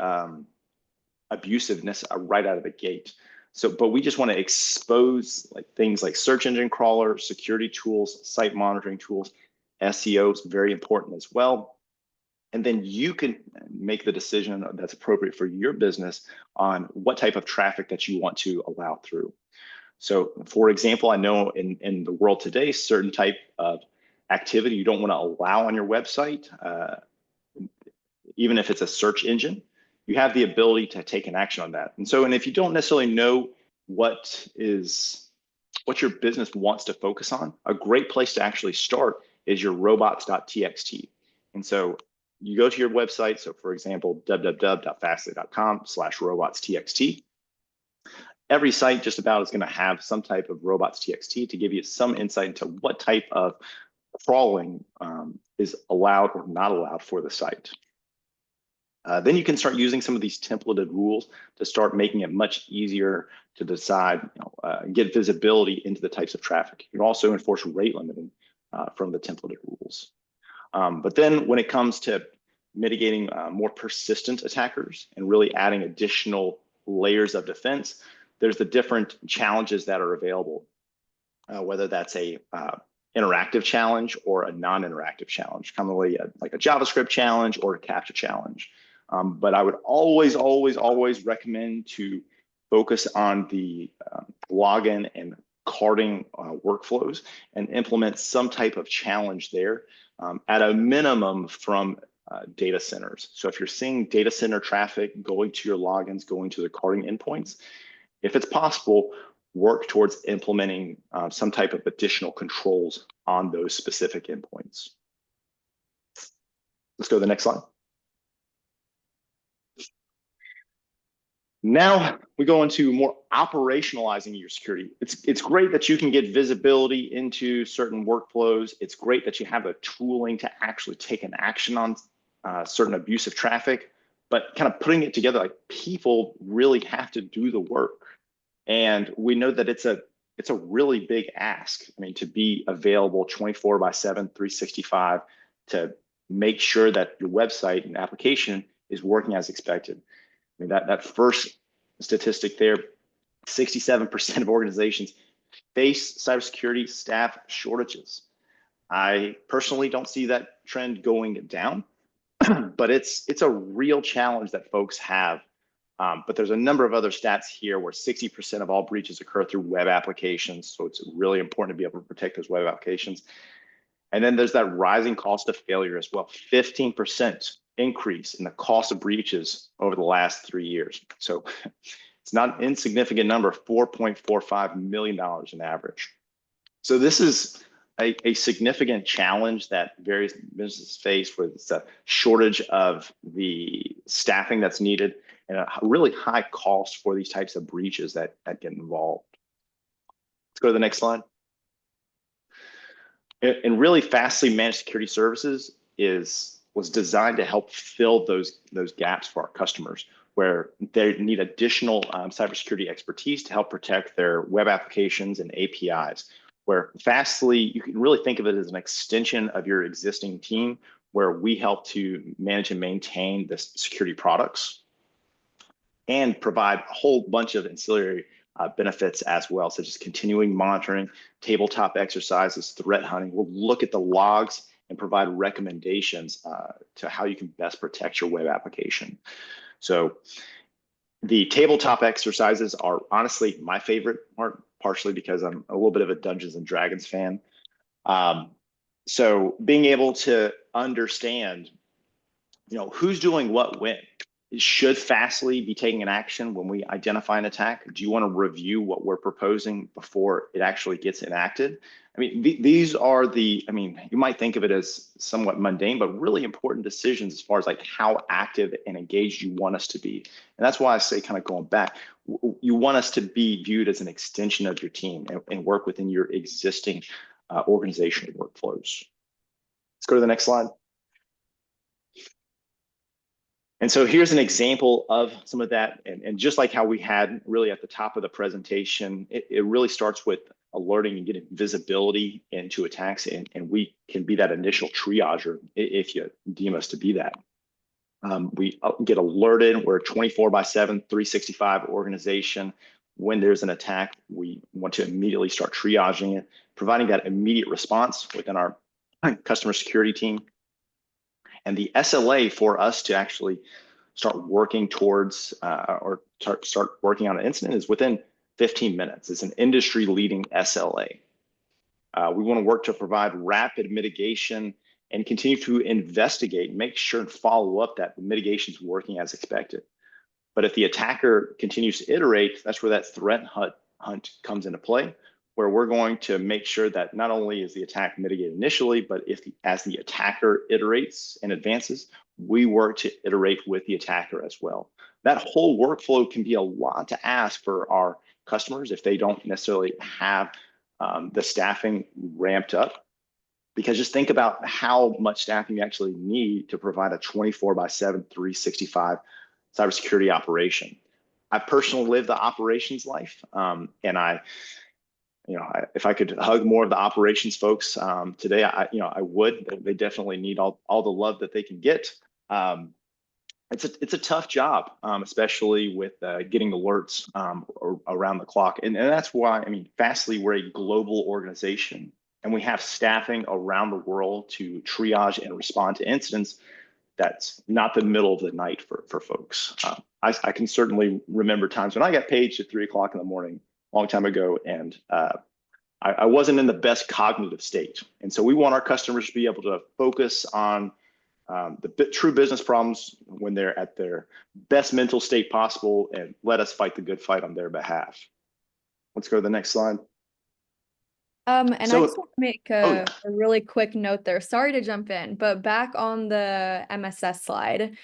abusiveness right out of the gate. So, but we just want to expose things like search engine crawler, security tools, site monitoring tools, SEO is very important as well. And then you can make the decision that's appropriate for your business on what type of traffic that you want to allow through. So for example, I know in the world today, certain type of activity you don't want to allow on your website, even if it's a search engine, you have the ability to take an action on that. And so, and if you don't necessarily know what your business wants to focus on, a great place to actually start is your robots.txt. And so you go to your website. So for example, www.fastly.com/robots.txt. Every site just about is going to have some type of robots.txt to give you some insight into what type of crawling is allowed or not allowed for the site. Then you can start using some of these templated rules to start making it much easier to decide, get visibility into the types of traffic. You can also enforce rate limiting from the templated rules. But then when it comes to mitigating more persistent attackers and really adding additional layers of defense, there's the different challenges that are available, whether that's a interactive challenge or a non-interactive challenge, commonly like a JavaScript challenge or a CAPTCHA challenge. But I would always recommend to focus on the login and carding workflows and implement some type of challenge there at a minimum from data centers. So if you're seeing data center traffic going to your logins, going to the carding endpoints, if it's possible, work towards implementing some type of additional controls on those specific endpoints. Let's go to the next slide. Now we go into more operationalizing your security. It's great that you can get visibility into certain workflows. It's great that you have the tooling to actually take an action on certain abusive traffic, but kind of putting it together, like people really have to do the work. And we know that it's a really big ask. I mean, to be available 24/7, 365 to make sure that your website and application is working as expected. I mean, that first statistic there, 67% of organizations face cybersecurity staff shortages. I personally don't see that trend going down, but it's a real challenge that folks have. But there's a number of other stats here where 60% of all breaches occur through web applications. So it's really important to be able to protect those web applications. And then there's that rising cost of failure as well, 15% increase in the cost of breaches over the last 3 years. So it's not an insignificant number, $4.45 million in average. So this is a significant challenge that various businesses face, where it's a shortage of the staffing that's needed and a really high cost for these types of breaches that get involved. Let's go to the next slide. And really, Fastly Managed Security Services was designed to help fill those gaps for our customers, where they need additional cybersecurity expertise to help protect their web applications and APIs. Where Fastly, you can really think of it as an extension of your existing team, where we help to manage and maintain the security products and provide a whole bunch of ancillary benefits as well, such as continuing monitoring, tabletop exercises, threat hunting. We'll look at the logs and provide recommendations to how you can best protect your web application. So the tabletop exercises are honestly my favorite part, partially because I'm a little bit of a Dungeons and Dragons fan. So being able to understand, who's doing what when. Should Fastly be taking an action when we identify an attack? Do you want to review what we're proposing before it actually gets enacted? I mean, these are you might think of it as somewhat mundane, but really important decisions as far as like how active and engaged you want us to be. And that's why I say, kind of going back, you want us to be viewed as an extension of your team and work within your existing organizational workflows. Let's go to the next slide. And so here's an example of some of that. And just like how we had really at the top of the presentation, it really starts with alerting and getting visibility into attacks. And we can be that initial triager if you deem us to be that. We get alerted. We're a 24/7, 365 organization. When there's an attack, we want to immediately start triaging it, providing that immediate response within our customer security team. And the SLA for us to actually start working towards or start working on an incident is within 15 minutes. It's an industry-leading SLA. We want to work to provide rapid mitigation and continue to investigate, make sure and follow up that the mitigation is working as expected. But if the attacker continues to iterate, that's where that threat hunt comes into play, where we're going to make sure that not only is the attack mitigated initially, but as the attacker iterates and advances, we work to iterate with the attacker as well. That whole workflow can be a lot to ask for our customers if they don't necessarily have the staffing ramped up. Because just think about how much staffing you actually need to provide a 24/7, 365 cybersecurity operation. I personally live the operations life, and if I could hug more of the operations folks today, I would. They definitely need all the love that they can get. It's a tough job, especially with getting alerts around the clock, and that's why Fastly, we're a global organization, and we have staffing around the world to triage and respond to incidents. That's not the middle of the night for folks. I can certainly remember times when I got paged at 3 o'clock in the morning. Long time ago, and I wasn't in the best cognitive state. And so we want our customers to be able to focus on the true business problems when they're at their best mental state possible, and let us fight the good fight on their behalf. Let's go to the next slide. And I just want to make a really quick note there. Sorry to jump in, but back on the MSS slide,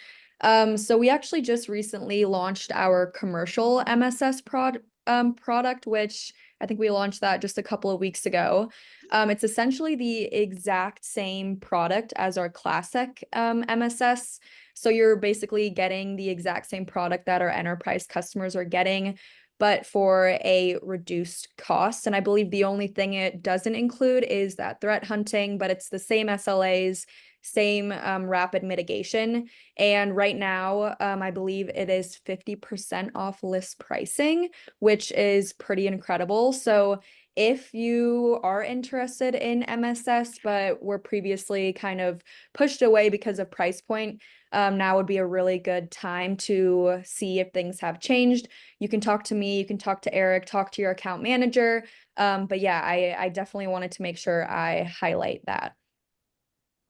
So we actually just recently launched our commercial MSS product, which I think we launched that just a couple of weeks ago. It's essentially the exact same product as our classic MSS. So you're basically getting the exact same product that our enterprise customers are getting, but for a reduced cost. And I believe the only thing it doesn't include is that threat hunting, but it's the same SLAs, same rapid mitigation. And right now, I believe it is 50% off list pricing, which is pretty incredible. So if you are interested in MSS, but were previously kind of pushed away because of price point, now would be a really good time to see if things have changed. You can talk to me, you can talk to Eric, talk to your account manager. But yeah, I definitely wanted to make sure I highlight that.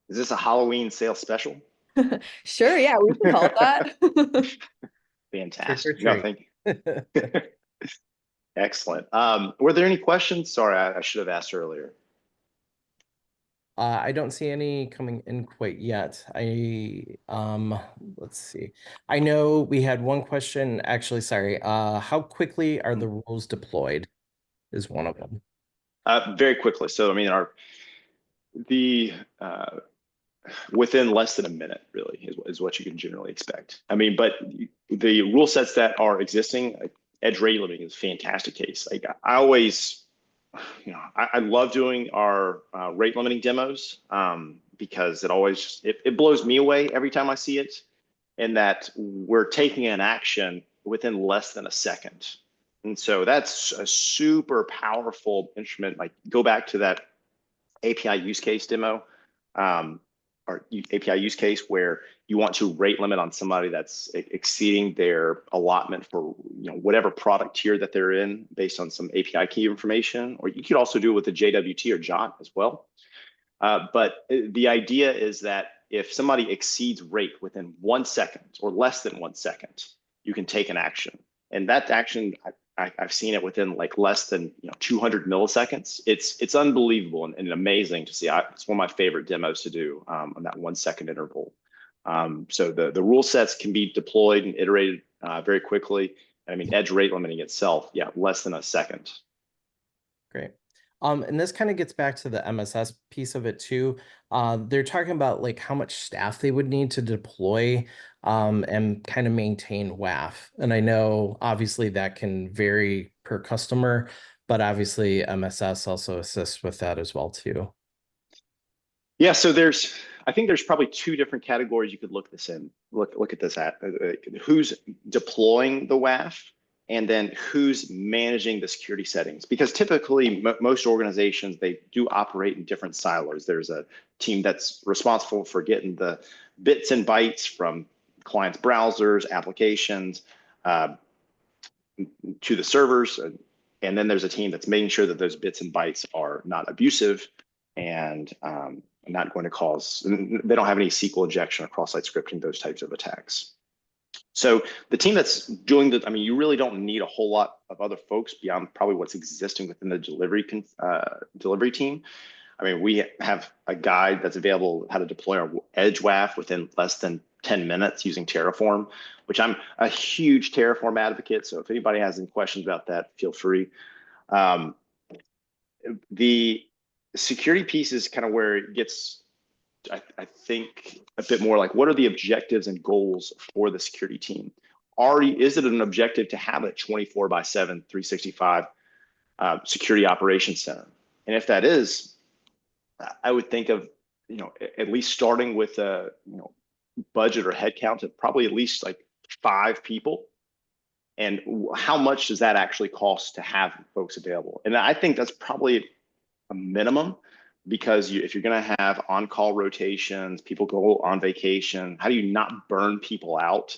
Is this a Halloween sale special? Sure, yeah, we can call it that. Fantastic. Trick or No, thank you. Excellent. Were there any questions? Sorry, I should have asked earlier. I don't see any coming in quite yet. Let's see. I know we had one question, actually, sorry. How quickly are the rules deployed is one of them. Very quickly. So, I mean, within less than a minute, really, is what you can generally expect. I mean, but the rule sets that are existing, edge rate limiting is a fantastic case. Like I always, I love doing our rate limiting demos because it blows me away every time I see it, in that we're taking an action within less than a second. And so that's a super powerful instrument. Like go back to that API use case demo. Or API use case where you want to rate limit on somebody that's exceeding their allotment for whatever product tier that they're in based on some API key information, or you could also do it with a JWT or JOT as well. But the idea is that if somebody exceeds rate within 1 second or less than 1 second, you can take an action. And that action, I've seen it within like less than 200 milliseconds. It's unbelievable and amazing to see. It's one of my favorite demos to do on that 1 second interval. So the rule sets can be deployed and iterated very quickly. I mean, edge rate limiting itself, less than a second. Great. And this kind of gets back to the MSS piece of it too. They're talking about like how much staff they would need to deploy and kind of maintain WAF. And I know obviously that can vary per customer, but obviously MSS also assists with that as well too. Yeah, so I think there's probably two different categories you could look at this at. Who's deploying the WAF, and then who's managing the security settings. Because typically most organizations, they do operate in different silos. There's a team that's responsible for getting the bits and bytes from clients' browsers, applications, to the servers. And then there's a team that's making sure that those bits and bytes are not abusive and not going to cause, they don't have any SQL injection or cross-site scripting, those types of attacks. So the team that's doing I mean, you really don't need a whole lot of other folks beyond probably what's existing within the delivery team. I mean, we have a guide that's available how to deploy our edge WAF within less than 10 minutes using Terraform, which I'm a huge Terraform advocate. So if anybody has any questions about that, feel free. The security piece is kind of where it gets, I think, a bit more like, what are the objectives and goals for the security team? Is it an objective to have a 24/7, 365 security operations center? And if that is, I would think of, at least starting with a budget or headcount of probably at least like 5 people. And how much does that actually cost to have folks available? And I think that's probably a minimum, because if you're going to have on-call rotations, people go on vacation, how do you not burn people out?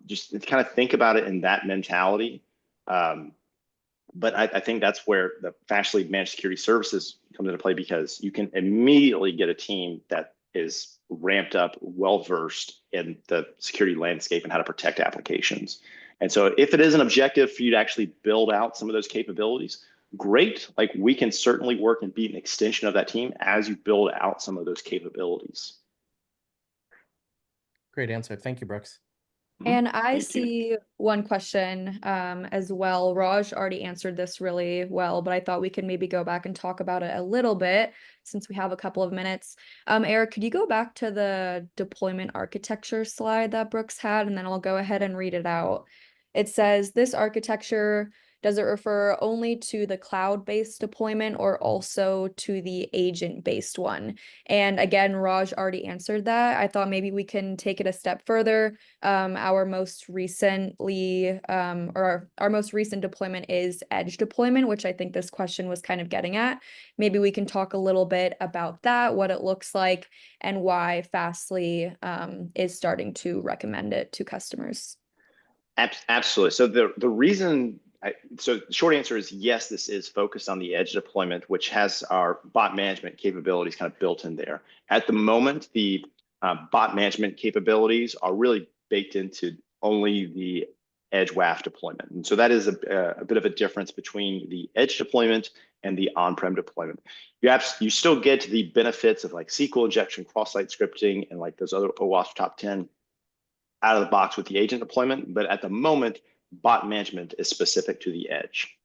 Just kind of think about it in that mentality. But I think that's where the Fastly Managed Security Services comes into play, because you can immediately get a team that is ramped up, well-versed in the security landscape and how to protect applications. And so if it is an objective for you to actually build out some of those capabilities, great. Like, we can certainly work and be an extension of that team as you build out some of those capabilities. Great answer. Thank you, Brooks. And I Thank you. see one question as well. Raj already answered this really well, but I thought we could maybe go back and talk about it a little bit since we have a couple of minutes. Eric, could you go back to the deployment architecture slide that Brooks had, and then I'll go ahead and read it out. It says, this architecture, does it refer only to the cloud-based deployment or also to the agent-based one? And again, Raj already answered that. I thought maybe we can take it a step further. Our most recent deployment is edge deployment, which I think this question was kind of getting at. Maybe we can talk a little bit about that, what it looks like, and why Fastly is starting to recommend it to customers. Absolutely. So the reason, so the short answer is yes, this is focused on the edge deployment, which has our bot management capabilities kind of built in there. At the moment, the bot management capabilities are really baked into only the edge WAF deployment. And so that is a bit of a difference between the edge deployment and the on-prem deployment. You still get the benefits of like SQL injection, cross-site scripting, and like those other OWASP top 10 out of the box with the agent deployment, but at the moment, bot management is specific to the edge.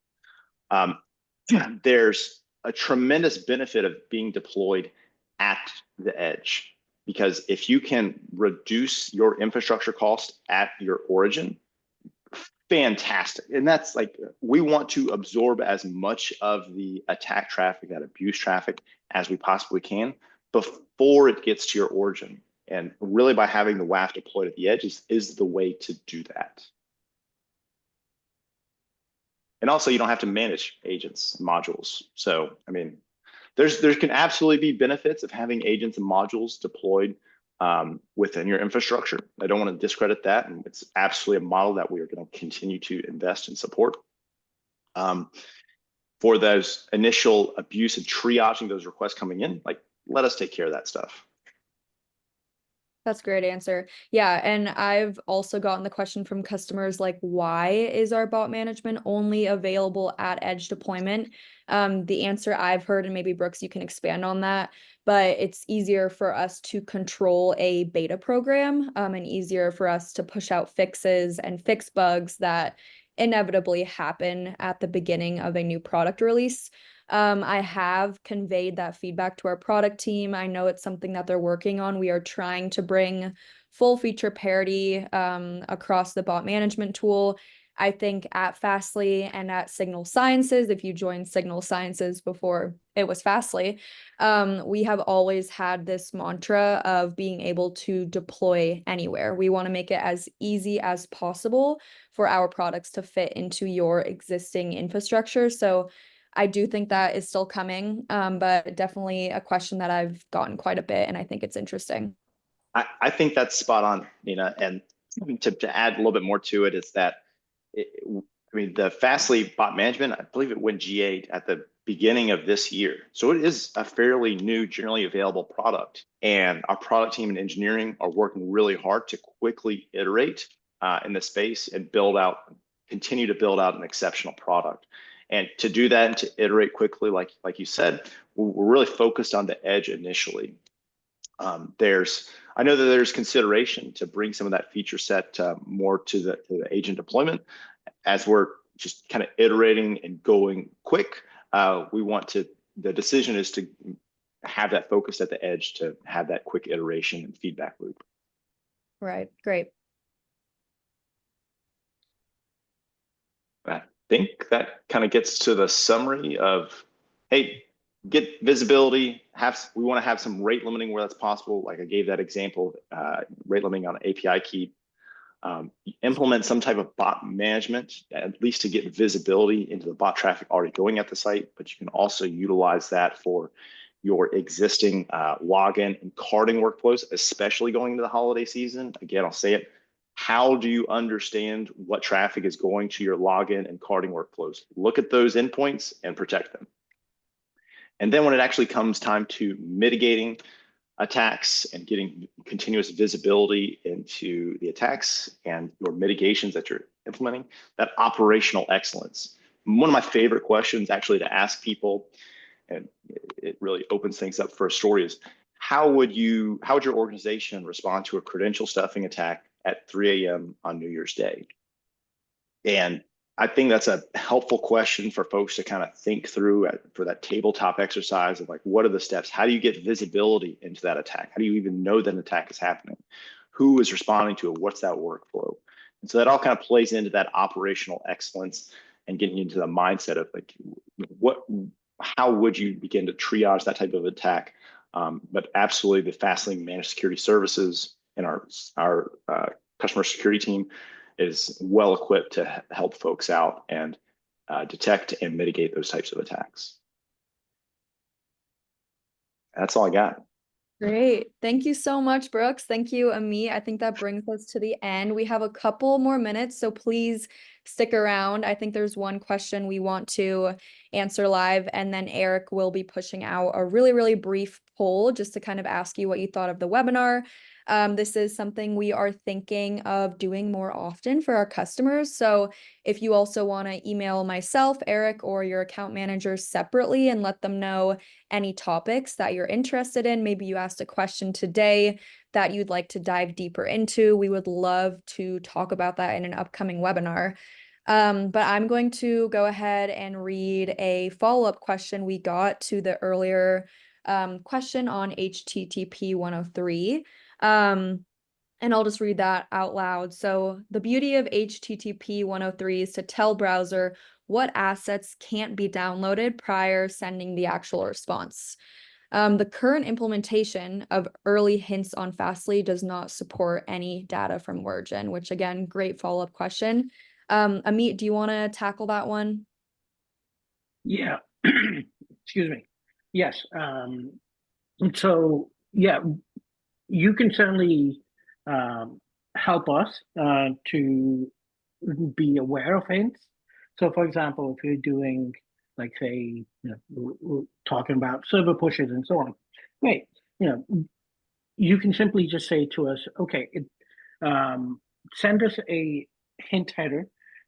There's a tremendous benefit of being deployed at the edge, because if you can reduce your infrastructure cost at your origin, fantastic. And that's like, we want to absorb as much of the attack traffic, that abuse traffic, as we possibly can before it gets to your origin. And really, by having the WAF deployed at the edge is the way to do that. And also, you don't have to manage agents and modules. So, I mean, there can absolutely be benefits of having agents and modules deployed within your infrastructure. I don't want to discredit that. And it's absolutely a model that we are going to continue to invest and support. For those initial abuse and triaging those requests coming in, like, let us take care of that stuff. That's a great answer. Yeah, and I've also gotten the question from customers like, why is our bot management only available at edge deployment? The answer I've heard, and maybe Brooks, you can expand on that, but it's easier for us to control a beta program and easier for us to push out fixes and fix bugs that inevitably happen at the beginning of a new product release. I have conveyed that feedback to our product team. I know it's something that they're working on. We are trying to bring full feature parity across the bot management tool. I think at Fastly and at Signal Sciences, if you joined Signal Sciences before it was Fastly, we have always had this mantra of being able to deploy anywhere. We want to make it as easy as possible for our products to fit into your existing infrastructure. So I do think that is still coming, but definitely a question that I've gotten quite a bit, and I think it's interesting. I think that's spot on, Nina. And to add a little bit more to it is that, the Fastly bot management, I believe it went GA at the beginning of this year. So it is a fairly new, generally available product. And our product team and engineering are working really hard to quickly iterate in the space and continue to build out an exceptional product. And to do that and to iterate quickly, like you said, we're really focused on the edge initially. I know that there's consideration to bring some of that feature set more to the agent deployment. As we're just kind of iterating and going quick, the decision is to have that focus at the edge to have that quick iteration and feedback loop. Right, great. I think that kind of gets to the summary of, hey, get visibility. We want to have some rate limiting where that's possible. Like I gave that example, rate limiting on an API key. Implement some type of bot management, at least to get visibility into the bot traffic already going at the site. But you can also utilize that for your existing login and carding workflows, especially going into the holiday season. Again, I'll say it. How do you understand what traffic is going to your login and carding workflows? Look at those endpoints and protect them. And then when it actually comes time to mitigating attacks and getting continuous visibility into the attacks and your mitigations that you're implementing, that operational excellence. One of my favorite questions actually to ask people, and it really opens things up for a story, is how would your organization respond to a credential stuffing attack at 3 a.m. on New Year's Day? And I think that's a helpful question for folks to kind of think through for that tabletop exercise of like, what are the steps? How do you get visibility into that attack? How do you even know that an attack is happening? Who is responding to it? What's that workflow? And so that all kind of plays into that operational excellence and getting into the mindset of like, how would you begin to triage that type of attack? But absolutely, the Fastlane managed security services and our customer security team is well equipped to help folks out and detect and mitigate those types of attacks. That's all I got. Great. Thank you so much, Brooks. Thank you, Ameet. I think that brings us to the end. We have a couple more minutes, so please stick around. I think there's one question we want to answer live, and then Eric will be pushing out a really, really brief poll just to kind of ask you what you thought of the webinar. This is something we are thinking of doing more often for our customers. So if you also want to email myself, Eric, or your account manager separately and let them know any topics that you're interested in, maybe you asked a question today that you'd like to dive deeper into, we would love to talk about that in an upcoming webinar. But I'm going to go ahead and read a follow-up question we got to the earlier question on HTTP 103. And I'll just read that out loud. So the beauty of HTTP 103 is to tell browser what assets can't be downloaded prior sending the actual response. The current implementation of early hints on Fastly does not support any data from WordGen, which again, great follow-up question. Ameet, do you want to tackle that one? Yeah. Excuse me. Yes. So yeah, you can certainly help us to be aware of hints. So for example, if you're doing, like, say, we're talking about server pushes and so on, great. You can simply just say to us, okay, send us a hint header,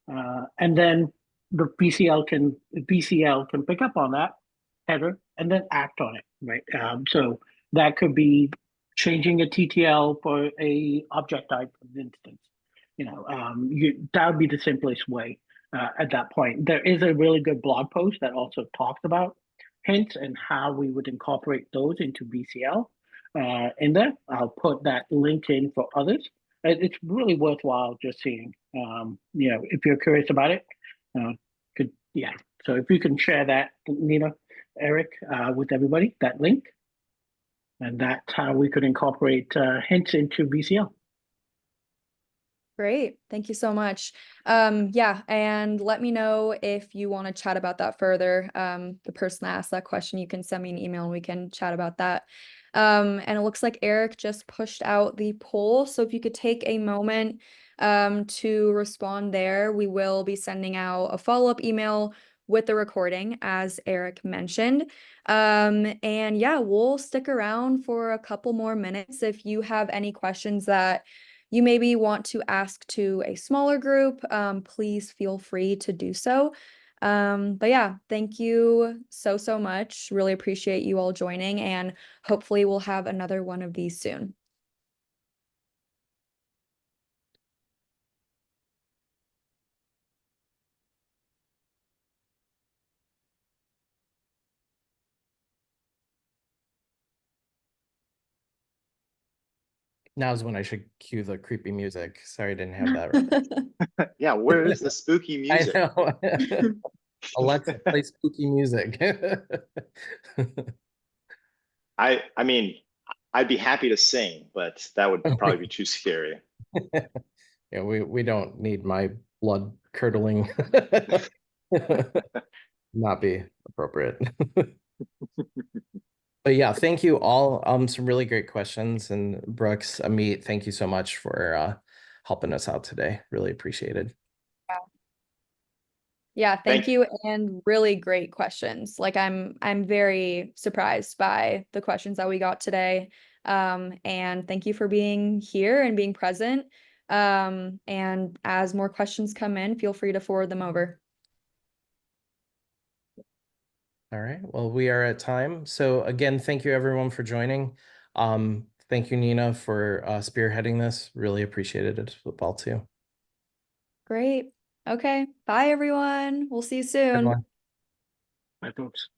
and then the BCL can pick up on that header and then act on it, right? So that could be changing a TTL for a object type, for instance. That would be the simplest way at that point. There is a really good blog post that also talks about hints and how we would incorporate those into BCL in there. I'll put that link in for others. It's really worthwhile just seeing, if you're curious about it. So if you can share that, Nina, Eric, with everybody, that link, and that's how we could incorporate hints into BCL. Great. Thank you so much. Yeah, and let me know if you want to chat about that further. The person that asked that question, you can send me an email and we can chat about that. And it looks like Eric just pushed out the poll. So if you could take a moment to respond there, we will be sending out a follow-up email with the recording, as Eric mentioned. And yeah, we'll stick around for a couple more minutes. If you have any questions that you maybe want to ask to a smaller group, please feel free to do so. But yeah, thank you so much. Really appreciate you all joining, and hopefully we'll have another one of these soon. Now's when I should cue the creepy music. Sorry, I didn't have that right. Yeah, where is the spooky music? I know. Alexa, play spooky music. I mean, I'd be happy to sing, but that would probably be too scary. Yeah, we don't need my blood curdling. Not be appropriate. But yeah, thank you all. Some really great questions. And Brooks, Ameet, thank you so much for helping us out today. Really appreciated. Yeah, thank you, and really great questions. Like I'm very surprised by the questions that we got today. And thank you for being here and being present. And as more questions come in, feel free to forward them over. All right. Well, we are at time. So again, thank you everyone for joining. Thank you, Nina, for spearheading this. Really appreciated it as well too. Great. Okay. Bye, everyone. We'll see you soon. Everyone. Bye, folks.